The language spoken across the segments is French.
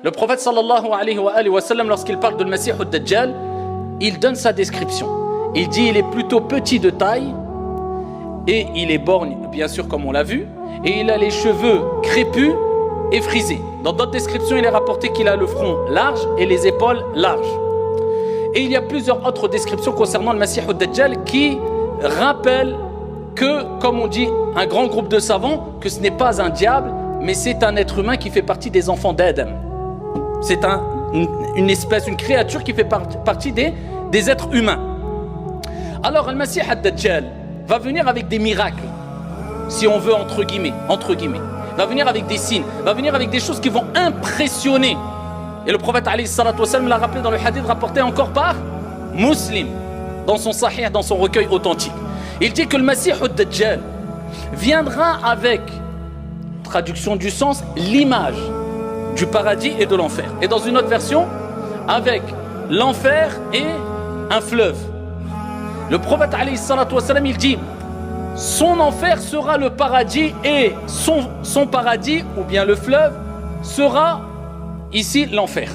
Le prophète sallallahu alayhi wa sallam, lorsqu'il parle de Masih ad-Dajjal, il donne sa description. Il dit il est plutôt petit de taille et il est borgne, bien sûr comme on l'a vu, et il a les cheveux crépus et frisés. Dans d'autres descriptions, il est rapporté qu'il a le front large et les épaules larges. Et il y a plusieurs autres descriptions concernant le Masih ad-Dajjal qui rappellent que, comme on dit, un grand groupe de savants, que ce n'est pas un diable, mais c'est un être humain qui fait partie des enfants d'Adam. C'est une espèce, une créature qui fait partie des êtres humains. Alors, le Masih ad-Dajjal va venir avec des miracles, si on veut, entre guillemets. Va venir avec des signes, va venir avec des choses qui vont impressionner. Et le prophète alayhi salatu wa sallam l'a rappelé dans le hadith rapporté encore par Muslim, dans son sahih, dans son recueil authentique. Il dit que le Masih ad-Dajjal viendra avec, traduction du sens, l'image du paradis et de l'enfer. Et dans une autre version, avec l'enfer et un fleuve. Le prophète alayhi salatu wa sallam, il dit son enfer sera le paradis et son paradis, ou bien le fleuve, sera ici l'enfer.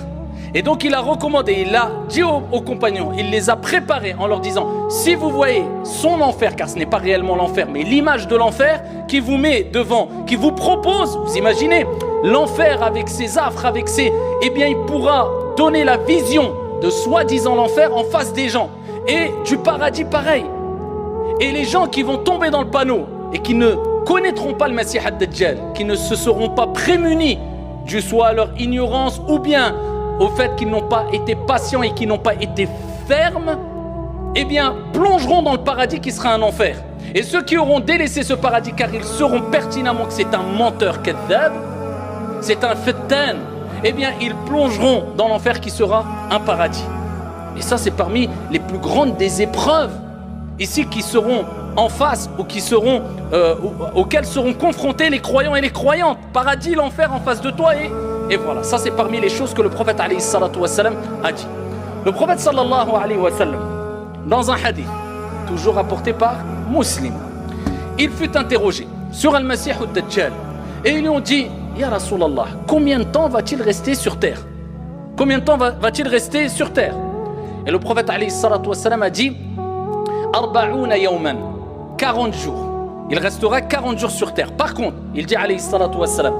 Et donc il a recommandé, il a dit aux compagnons, il les a préparés en leur disant si vous voyez son enfer, car ce n'est pas réellement l'enfer, mais l'image de l'enfer qui vous met devant, qui vous propose, vous imaginez, l'enfer avec ses affres, avec ses... Eh bien il pourra donner la vision de soi-disant l'enfer en face des gens. Et du paradis pareil. Et les gens qui vont tomber dans le panneau et qui ne connaîtront pas le Masih ad-Dajjal, qui ne se seront pas prémunis du soit à leur ignorance ou bien au fait qu'ils n'ont pas été patients et qu'ils n'ont pas été fermes, eh bien plongeront dans le paradis qui sera un enfer. Et ceux qui auront délaissé ce paradis, car ils sauront pertinemment que c'est un menteur kadhab, c'est un fattan, eh bien ils plongeront dans l'enfer qui sera un paradis. Et ça c'est parmi les plus grandes des épreuves ici qui seront en face ou qui seront auxquelles seront confrontés les croyants et les croyantes. Paradis, l'enfer en face de toi et voilà. Ça c'est parmi les choses que le prophète alayhi salatu wa sallam a dit. Le prophète sallallahu alayhi wa sallam, dans un hadith, toujours rapporté par Muslim, il fut interrogé sur Al-Masih ad-Dajjal et ils lui ont dit Ya Rasulallah, combien de temps va-t-il rester sur terre? Combien de temps va-t-il rester sur terre? Et le prophète alayhi salatu wa sallam a dit 40 jours. Il restera 40 jours sur terre. Par contre, il dit alayhi salatu wa sallam,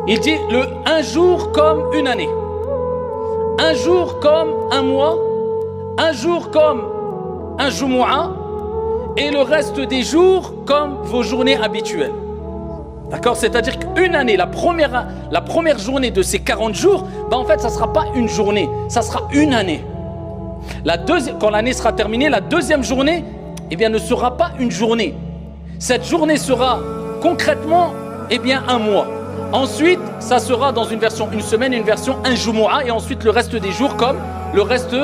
il dit un jour comme une année, un jour comme un mois, un jour comme un jumu'ah et le reste des jours comme vos journées habituelles. D'accord? C'est-à-dire qu'une année, la première journée de ces 40 jours, en fait, ça ne sera pas une journée, ça sera une année. Quand l'année sera terminée, la deuxième journée, eh bien, ne sera pas une journée. Cette journée sera concrètement, eh bien, un mois. Ensuite, ça sera dans une version une semaine, une version un jumu'ah, et ensuite le reste des jours comme le reste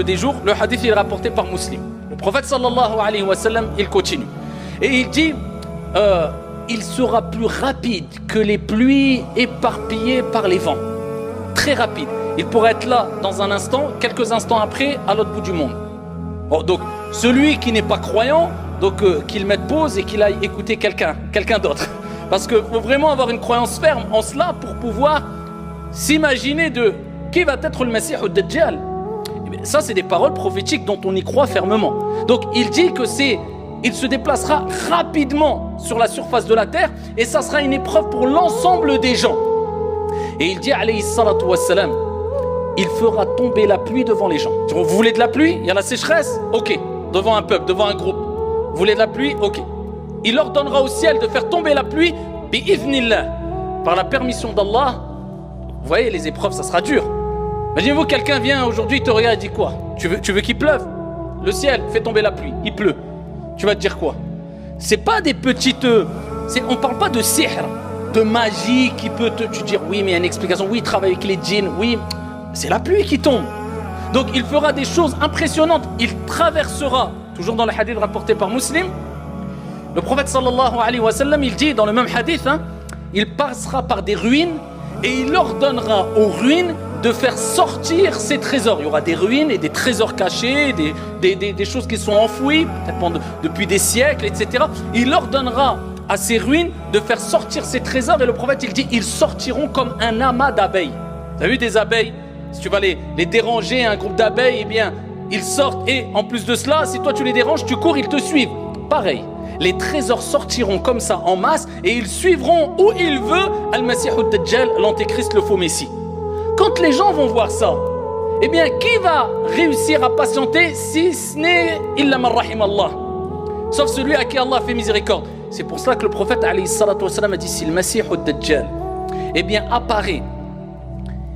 des jours. Le hadith est rapporté par Muslim. Le prophète sallallahu alayhi wa sallam, il continue. Et il dit, il sera plus rapide que les pluies éparpillées par les vents. Très rapide. Il pourrait être là dans un instant, quelques instants après, à l'autre bout du monde. Bon, donc, celui qui n'est pas croyant, donc qu'il mette pause et qu'il aille écouter quelqu'un d'autre. Parce qu'il faut vraiment avoir une croyance ferme en cela pour pouvoir s'imaginer de qui va être le Masih ad-Dajjal. Ça, c'est des paroles prophétiques dont on y croit fermement. Donc, il dit que il se déplacera rapidement sur la surface de la terre et ça sera une épreuve pour l'ensemble des gens. Et il dit, alayhi salatu wa salam, il fera tomber la pluie devant les gens. Vous voulez de la pluie? Il y a la sécheresse? Ok. Devant un peuple, devant un groupe. Vous voulez de la pluie? Ok. Il ordonnera au ciel de faire tomber la pluie, bi'idhnillah, par la permission d'Allah. Vous voyez, les épreuves, ça sera dur. Imaginez-vous, quelqu'un vient aujourd'hui, il te regarde et dit quoi? Tu veux qu'il pleuve? Le ciel fait tomber la pluie, il pleut. Tu vas te dire quoi? C'est pas des petites... on parle pas de sihr, de magie qui peut te dire oui, mais il y a une explication. Oui, il travaille avec les djinns. Oui, c'est la pluie qui tombe. Donc il fera des choses impressionnantes. Il traversera, toujours dans le hadith rapporté par Muslim, le prophète sallallahu alayhi wa sallam, il dit dans le même hadith, il passera par des ruines et il ordonnera aux ruines de faire sortir ses trésors. Il y aura des ruines et des trésors cachés, des choses qui sont enfouies depuis des siècles, etc. Il ordonnera à ses ruines, de faire sortir ses trésors. Et le prophète, il dit, ils sortiront comme un amas d'abeilles. Tu as vu des abeilles? Si tu vas les déranger, un groupe d'abeilles, eh bien, ils sortent. Et en plus de cela, si toi tu les déranges, tu cours, ils te suivent. Pareil, les trésors sortiront comme ça en masse et ils suivront où il veut Al-Masih al-Dajjal, l'antéchrist, le faux messie. Quand les gens vont voir ça, eh bien, qui va réussir à patienter si ce n'est illa man rahim Allah, sauf celui à qui Allah fait miséricorde. C'est pour cela que le prophète alayhi salatu wassalam a dit, si le Masih al-Dajjal, eh bien, apparaît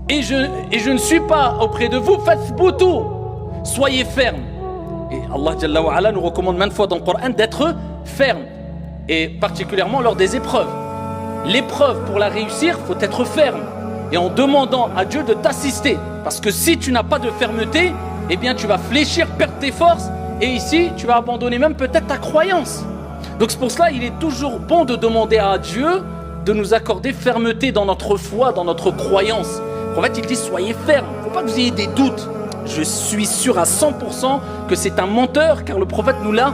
et je ne suis pas auprès de vous, fathbutu, soyez fermes. Et Allah Jalla wa Ala nous recommande maintes fois dans le Coran d'être ferme, et particulièrement lors des épreuves. L'épreuve, pour la réussir, il faut être ferme, et en demandant à Dieu de t'assister. Parce que si tu n'as pas de fermeté, eh bien tu vas fléchir, perdre tes forces, et ici tu vas abandonner même peut-être ta croyance. Donc c'est pour cela qu'il est toujours bon de demander à Dieu de nous accorder fermeté dans notre foi, dans notre croyance. En fait, il dit soyez fermes, il ne faut pas que vous ayez des doutes. Je suis sûr à 100% que c'est un menteur, car le prophète nous l'a